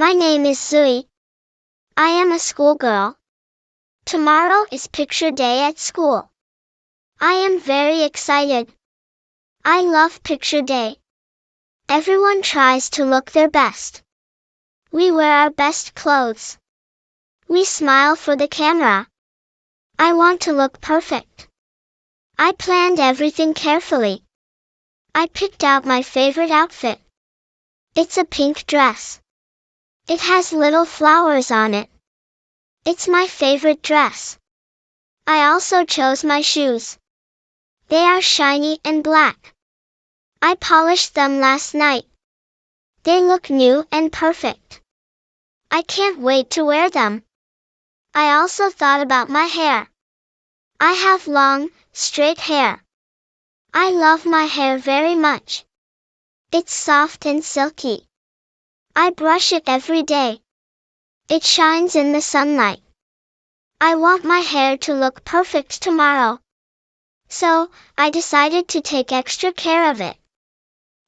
My name is Zui. I am a schoolgirl. Tomorrow is picture day at school. I am very excited. I love picture day. Everyone tries to look their best. We wear our best clothes. We smile for the camera. I want to look perfect. I planned everything carefully. I picked out my favorite outfit. It's a pink dress. It has little flowers on it. It's my favorite dress. I also chose my shoes. They are shiny and black. I polished them last night. They look new and perfect. I can't wait to wear them. I also thought about my hair. I have long, straight hair. I love my hair very much. It's soft and silky. I brush it every day. It shines in the sunlight. I want my hair to look perfect tomorrow. So, I decided to take extra care of it.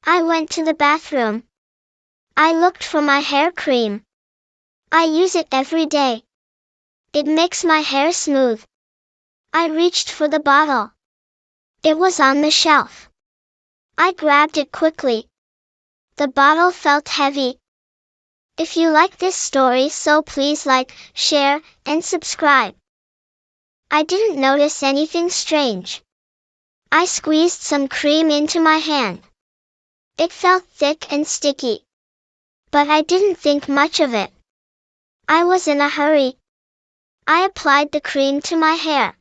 I went to the bathroom. I looked for my hair cream. I use it every day. It makes my hair smooth. I reached for the bottle. It was on the shelf. I grabbed it quickly. The bottle felt heavy. If you like this story, so please like, share, and subscribe. I didn't notice anything strange. I squeezed some cream into my hand. It felt thick and sticky. But I didn't think much of it. I was in a hurry. I applied the cream to my hair.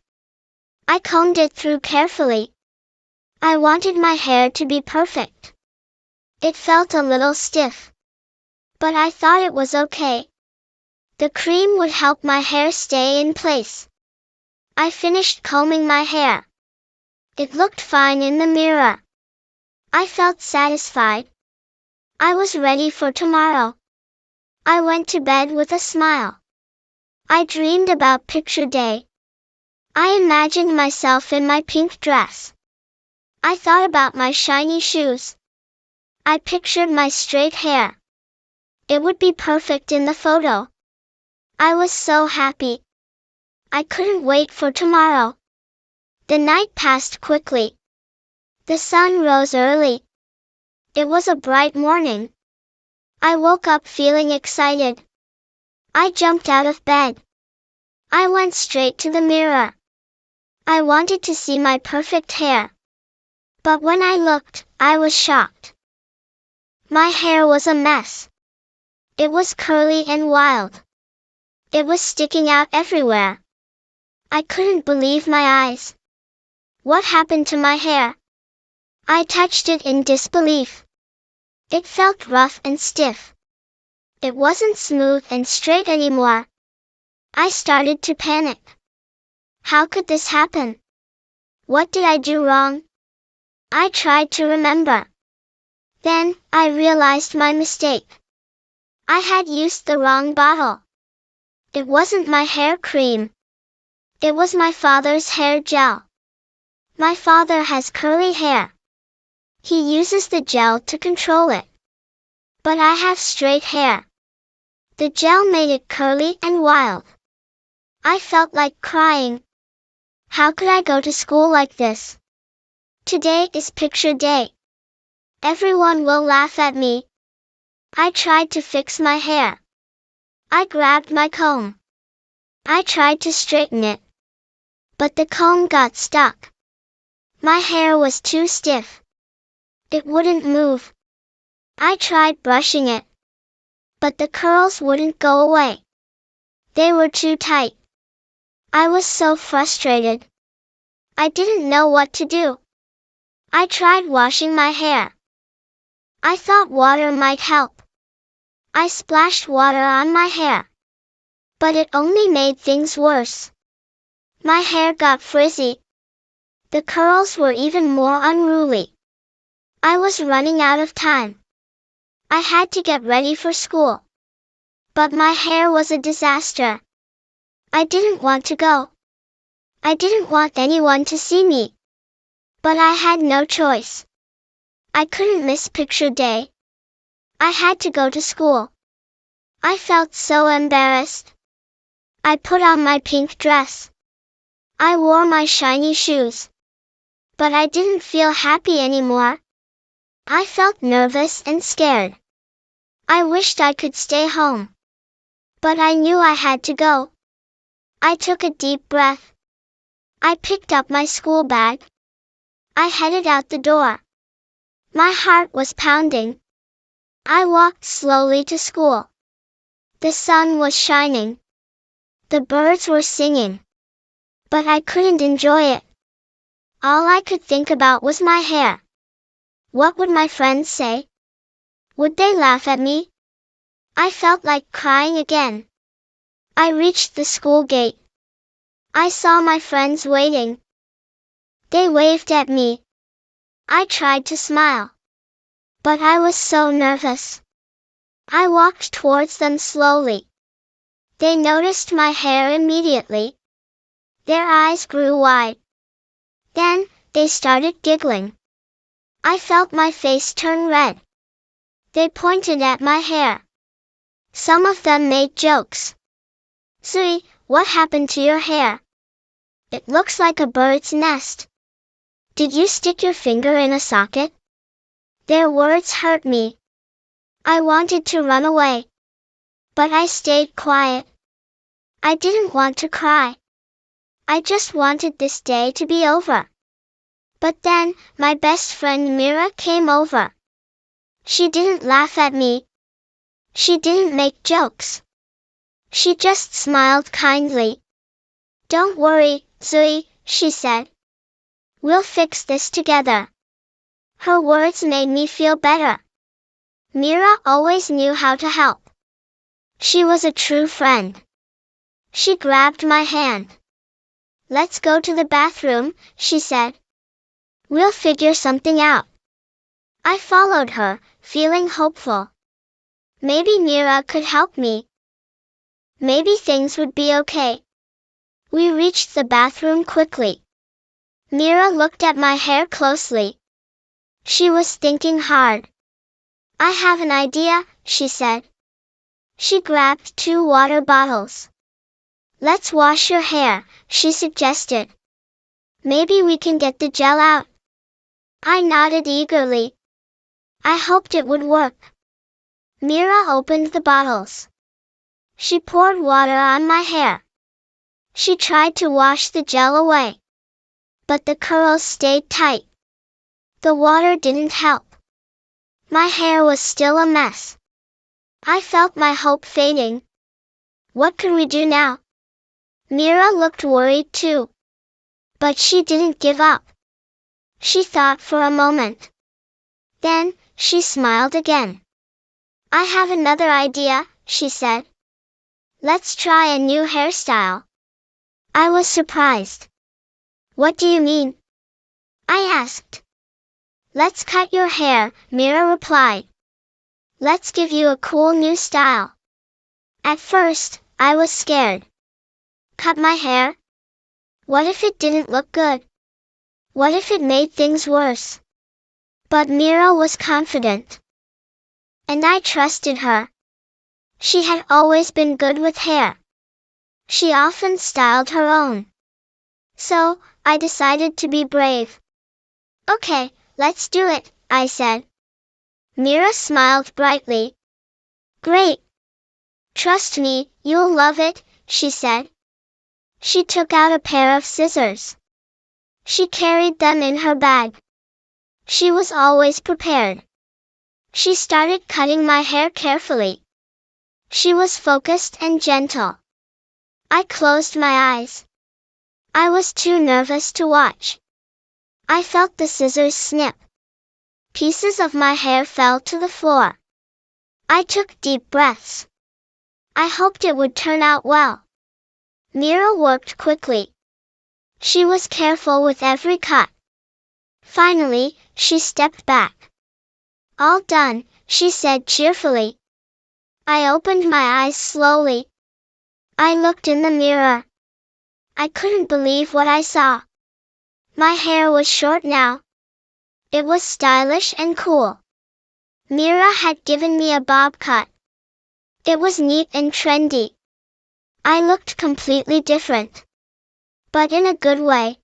I combed it through carefully. I wanted my hair to be perfect. It felt a little stiff. But I thought it was okay. The cream would help my hair stay in place. I finished combing my hair. It looked fine in the mirror. I felt satisfied. I was ready for tomorrow. I went to bed with a smile. I dreamed about picture day. I imagined myself in my pink dress. I thought about my shiny shoes. I pictured my straight hair. It would be perfect in the photo. I was so happy. I couldn't wait for tomorrow. The night passed quickly. The sun rose early. It was a bright morning. I woke up feeling excited. I jumped out of bed. I went straight to the mirror. I wanted to see my perfect hair. But when I looked, I was shocked. My hair was a mess. It was curly and wild. It was sticking out everywhere. I couldn't believe my eyes. What happened to my hair? I touched it in disbelief. It felt rough and stiff. It wasn't smooth and straight anymore. I started to panic. How could this happen? What did I do wrong? I tried to remember. Then, I realized my mistake. I had used the wrong bottle. It wasn't my hair cream. It was my father's hair gel. My father has curly hair. He uses the gel to control it. But I have straight hair. The gel made it curly and wild. I felt like crying. How could I go to school like this? Today is picture day. Everyone will laugh at me. I tried to fix my hair. I grabbed my comb. I tried to straighten it. But the comb got stuck. My hair was too stiff. It wouldn't move. I tried brushing it. But the curls wouldn't go away. They were too tight. I was so frustrated. I didn't know what to do. I tried washing my hair. I thought water might help. I splashed water on my hair. But it only made things worse. My hair got frizzy. The curls were even more unruly. I was running out of time. I had to get ready for school. But my hair was a disaster. I didn't want to go. I didn't want anyone to see me. But I had no choice. I couldn't miss picture day. I had to go to school. I felt so embarrassed. I put on my pink dress. I wore my shiny shoes. But I didn't feel happy anymore. I felt nervous and scared. I wished I could stay home. But I knew I had to go. I took a deep breath. I picked up my school bag. I headed out the door. My heart was pounding. I walked slowly to school. The sun was shining. The birds were singing. But I couldn't enjoy it. All I could think about was my hair. What would my friends say? Would they laugh at me? I felt like crying again. I reached the school gate. I saw my friends waiting. They waved at me. I tried to smile. But I was so nervous. I walked towards them slowly. They noticed my hair immediately. Their eyes grew wide. Then, they started giggling. I felt my face turn red. They pointed at my hair. Some of them made jokes. Sui, what happened to your hair? It looks like a bird's nest. Did you stick your finger in a socket? Their words hurt me. I wanted to run away. But I stayed quiet. I didn't want to cry. I just wanted this day to be over. But then, my best friend Mira came over. She didn't laugh at me. She didn't make jokes. She just smiled kindly. Don't worry, Zui, she said. We'll fix this together. Her words made me feel better. Mira always knew how to help. She was a true friend. She grabbed my hand. Let's go to the bathroom, she said. We'll figure something out. I followed her, feeling hopeful. Maybe Mira could help me. Maybe things would be okay. We reached the bathroom quickly. Mira looked at my hair closely. She was thinking hard. I have an idea, she said. She grabbed 2 water bottles. Let's wash your hair, she suggested. Maybe we can get the gel out. I nodded eagerly. I hoped it would work. Mira opened the bottles. She poured water on my hair. She tried to wash the gel away. But the curls stayed tight. The water didn't help. My hair was still a mess. I felt my hope fading. What could we do now? Mira looked worried too. But she didn't give up. She thought for a moment. Then, she smiled again. I have another idea, she said. Let's try a new hairstyle. I was surprised. What do you mean? I asked. Let's cut your hair, Mira replied. Let's give you a cool new style. At first, I was scared. Cut my hair? What if it didn't look good? What if it made things worse? But Mira was confident. And I trusted her. She had always been good with hair. She often styled her own. So, I decided to be brave. Okay, let's do it, I said. Mira smiled brightly. Great. Trust me, you'll love it, she said. She took out a pair of scissors. She carried them in her bag. She was always prepared. She started cutting my hair carefully. She was focused and gentle. I closed my eyes. I was too nervous to watch. I felt the scissors snip. Pieces of my hair fell to the floor. I took deep breaths. I hoped it would turn out well. Mira worked quickly. She was careful with every cut. Finally, she stepped back. All done, she said cheerfully. I opened my eyes slowly. I looked in the mirror. I couldn't believe what I saw. My hair was short now. It was stylish and cool. Mira had given me a bob cut. It was neat and trendy. I looked completely different. But in a good way.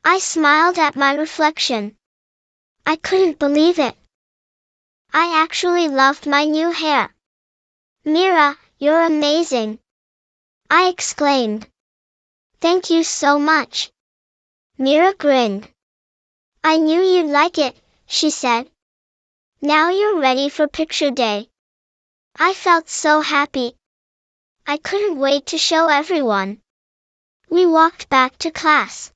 I smiled at my reflection. I couldn't believe it. I actually loved my new hair. Mira, you're amazing, I exclaimed. Thank you so much. Mira grinned. I knew you'd like it, she said. Now you're ready for picture day. I felt so happy. I couldn't wait to show everyone. We walked back to class.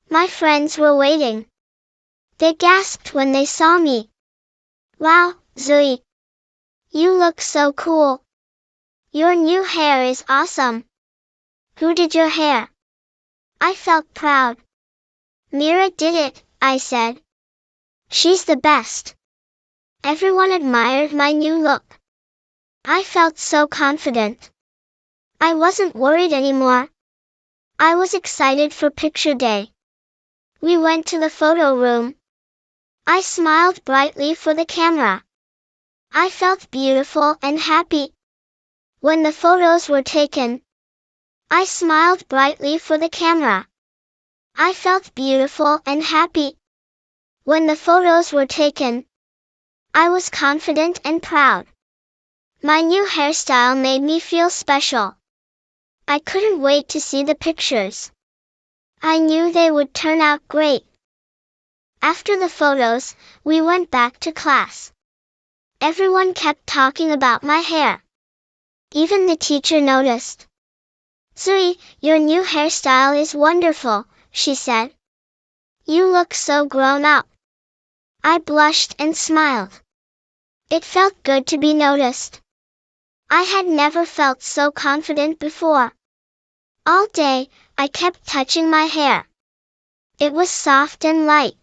My friends were waiting. They gasped when they saw me. Wow, Zoe. You look so cool. Your new hair is awesome. Who did your hair? I felt proud. Mira did it, I said. She's the best. Everyone admired my new look. I felt so confident. I wasn't worried anymore. I was excited for picture day. We went to the photo room. I smiled brightly for the camera. I felt beautiful and happy. When the photos were taken, I smiled brightly for the camera. I felt beautiful and happy. When the photos were taken, I was confident and proud. My new hairstyle made me feel special. I couldn't wait to see the pictures. I knew they would turn out great. After the photos, we went back to class. Everyone kept talking about my hair. Even the teacher noticed. Zoe, your new hairstyle is wonderful, she said. You look so grown up. I blushed and smiled. It felt good to be noticed. I had never felt so confident before. All day, I kept touching my hair. It was soft and light.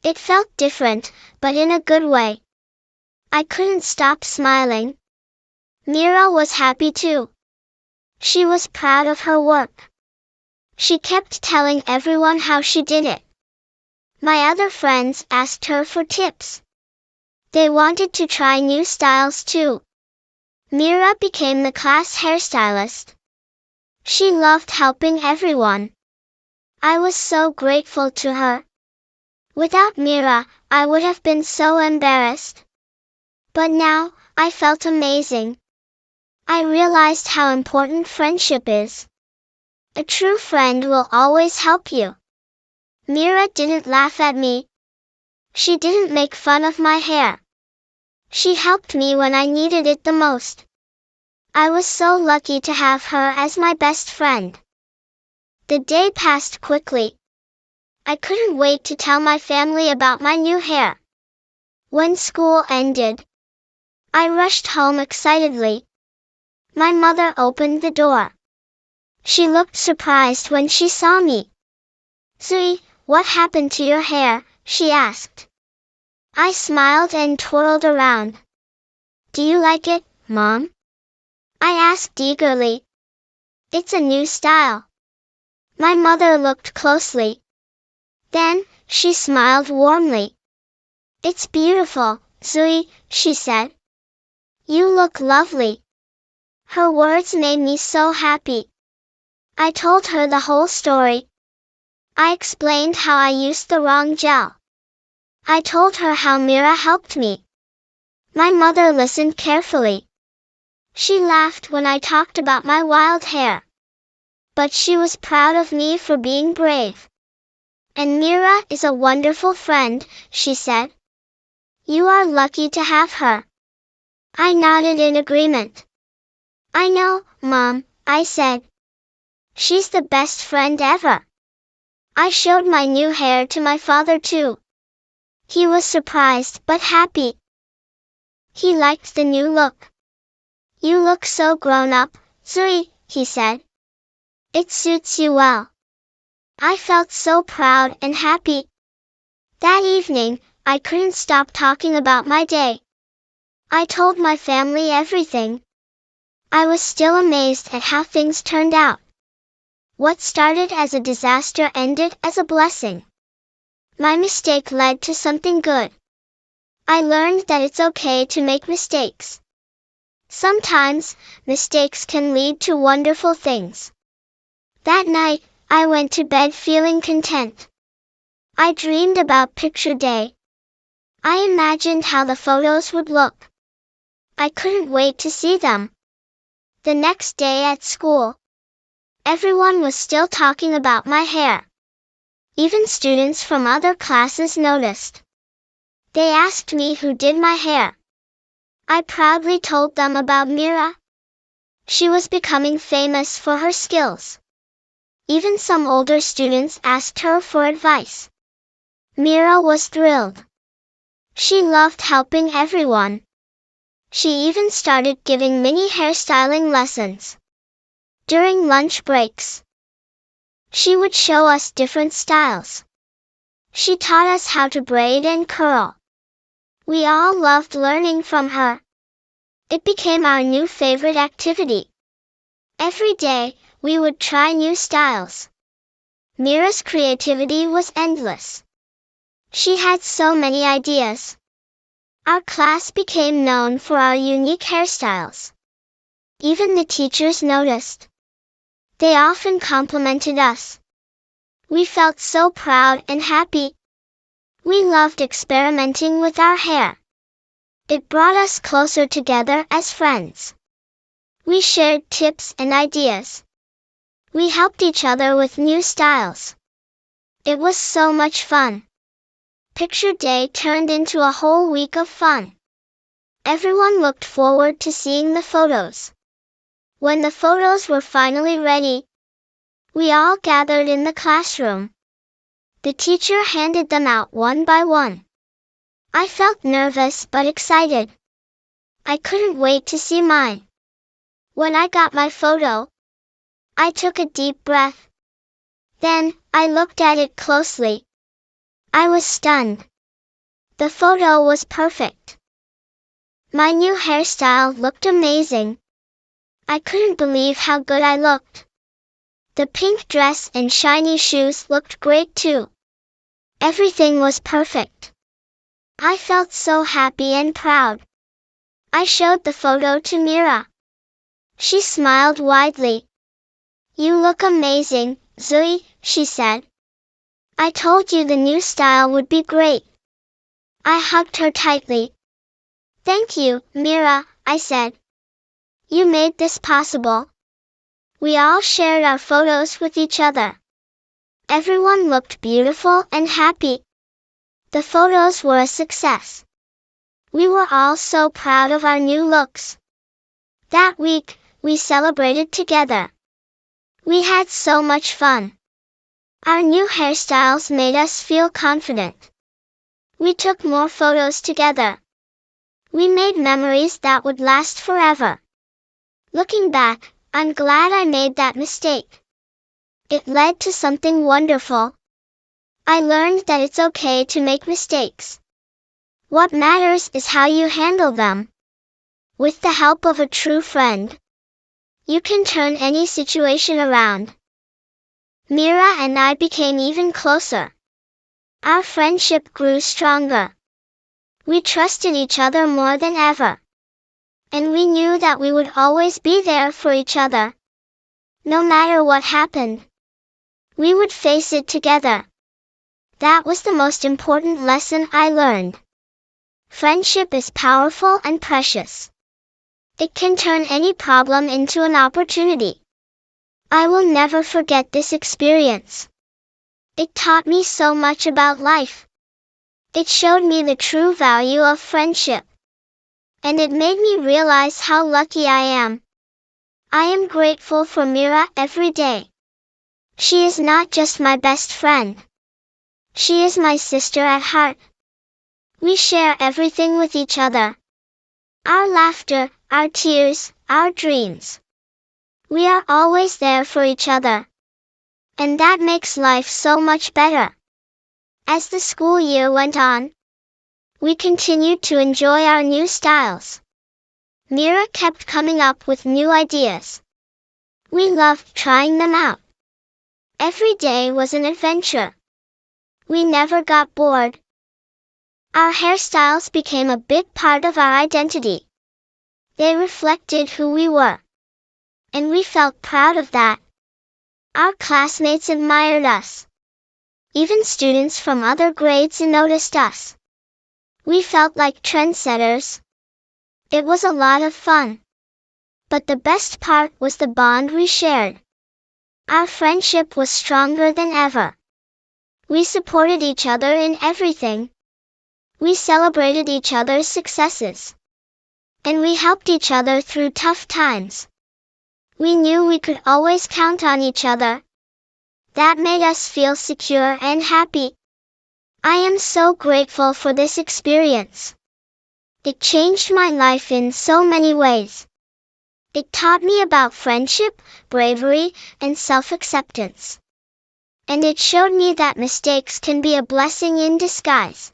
It felt different, but in a good way. I couldn't stop smiling. Mira was happy too. She was proud of her work. She kept telling everyone how she did it. My other friends asked her for tips. They wanted to try new styles too. Mira became the class hairstylist. She loved helping everyone. I was so grateful to her. Without Mira, I would have been so embarrassed. But now, I felt amazing. I realized how important friendship is. A true friend will always help you. Mira didn't laugh at me. She didn't make fun of my hair. She helped me when I needed it the most. I was so lucky to have her as my best friend. The day passed quickly. I couldn't wait to tell my family about my new hair. When school ended, I rushed home excitedly. My mother opened the door. She looked surprised when she saw me. Zoe, what happened to your hair? She asked. I smiled and twirled around. Do you like it, Mom? I asked eagerly. It's a new style. My mother looked closely. Then, she smiled warmly. It's beautiful, Zoe, she said. You look lovely. Her words made me so happy. I told her the whole story. I explained how I used the wrong gel. I told her how Mira helped me. My mother listened carefully. She laughed when I talked about my wild hair. But she was proud of me for being brave. And Mira is a wonderful friend, she said. You are lucky to have her. I nodded in agreement. I know, Mom, I said. She's the best friend ever. I showed my new hair to my father too. He was surprised but happy. He liked the new look. You look so grown up, Zoe, he said. It suits you well. I felt so proud and happy. That evening, I couldn't stop talking about my day. I told my family everything. I was still amazed at how things turned out. What started as a disaster ended as a blessing. My mistake led to something good. I learned that it's okay to make mistakes. Sometimes, mistakes can lead to wonderful things. That night, I went to bed feeling content. I dreamed about picture day. I imagined how the photos would look. I couldn't wait to see them. The next day at school, everyone was still talking about my hair. Even students from other classes noticed. They asked me who did my hair. I proudly told them about Mira. She was becoming famous for her skills. Even some older students asked her for advice. Mira was thrilled. She loved helping everyone. She even started giving mini hairstyling lessons. During lunch breaks, she would show us different styles. She taught us how to braid and curl. We all loved learning from her. It became our new favorite activity. Every day, we would try new styles. Mira's creativity was endless. She had so many ideas. Our class became known for our unique hairstyles. Even the teachers noticed. They often complimented us. We felt so proud and happy. We loved experimenting with our hair. It brought us closer together as friends. We shared tips and ideas. We helped each other with new styles. It was so much fun. Picture day turned into a whole week of fun. Everyone looked forward to seeing the photos. When the photos were finally ready, we all gathered in the classroom. The teacher handed them out one by one. I felt nervous but excited. I couldn't wait to see mine. When I got my photo, I took a deep breath. Then, I looked at it closely. I was stunned. The photo was perfect. My new hairstyle looked amazing. I couldn't believe how good I looked. The pink dress and shiny shoes looked great too. Everything was perfect. I felt so happy and proud. I showed the photo to Mira. She smiled widely. "You look amazing, Zoe," she said. "I told you the new style would be great." I hugged her tightly. "Thank you, Mira," I said. "You made this possible." We all shared our photos with each other. Everyone looked beautiful and happy. The photos were a success. We were all so proud of our new looks. That week, we celebrated together. We had so much fun. Our new hairstyles made us feel confident. We took more photos together. We made memories that would last forever. Looking back, I'm glad I made that mistake. It led to something wonderful. I learned that it's okay to make mistakes. What matters is how you handle them. With the help of a true friend, you can turn any situation around. Mira and I became even closer. Our friendship grew stronger. We trusted each other more than ever. And we knew that we would always be there for each other. No matter what happened, we would face it together. That was the most important lesson I learned. Friendship is powerful and precious. It can turn any problem into an opportunity. I will never forget this experience. It taught me so much about life. It showed me the true value of friendship. And it made me realize how lucky I am. I am grateful for Mira every day. She is not just my best friend. She is my sister at heart. We share everything with each other. Our laughter, our tears, our dreams. We are always there for each other. And that makes life so much better. As the school year went on, we continued to enjoy our new styles. Mira kept coming up with new ideas. We loved trying them out. Every day was an adventure. We never got bored. Our hairstyles became a big part of our identity. They reflected who we were. And we felt proud of that. Our classmates admired us. Even students from other grades noticed us. We felt like trendsetters. It was a lot of fun. But the best part was the bond we shared. Our friendship was stronger than ever. We supported each other in everything. We celebrated each other's successes. And we helped each other through tough times. We knew we could always count on each other. That made us feel secure and happy. I am so grateful for this experience. It changed my life in so many ways. It taught me about friendship, bravery, and self-acceptance. And it showed me that mistakes can be a blessing in disguise.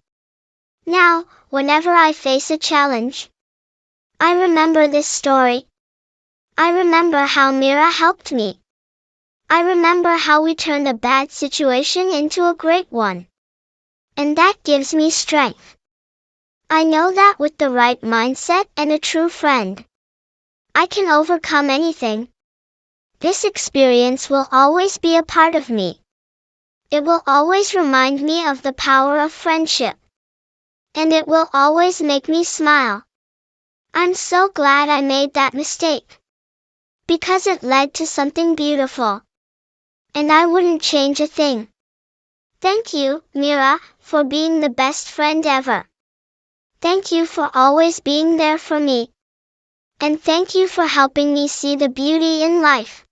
Now, whenever I face a challenge, I remember this story. I remember how Mira helped me. I remember how we turned a bad situation into a great one. And that gives me strength. I know that with the right mindset and a true friend, I can overcome anything. This experience will always be a part of me. It will always remind me of the power of friendship. And it will always make me smile. I'm so glad I made that mistake. Because it led to something beautiful. And I wouldn't change a thing. Thank you, Mira, for being the best friend ever. Thank you for always being there for me. And thank you for helping me see the beauty in life.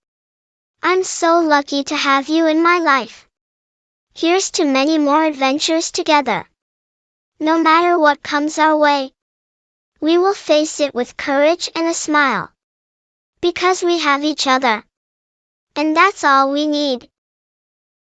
I'm so lucky to have you in my life. Here's to many more adventures together. No matter what comes our way, we will face it with courage and a smile. Because we have each other. And that's all we need.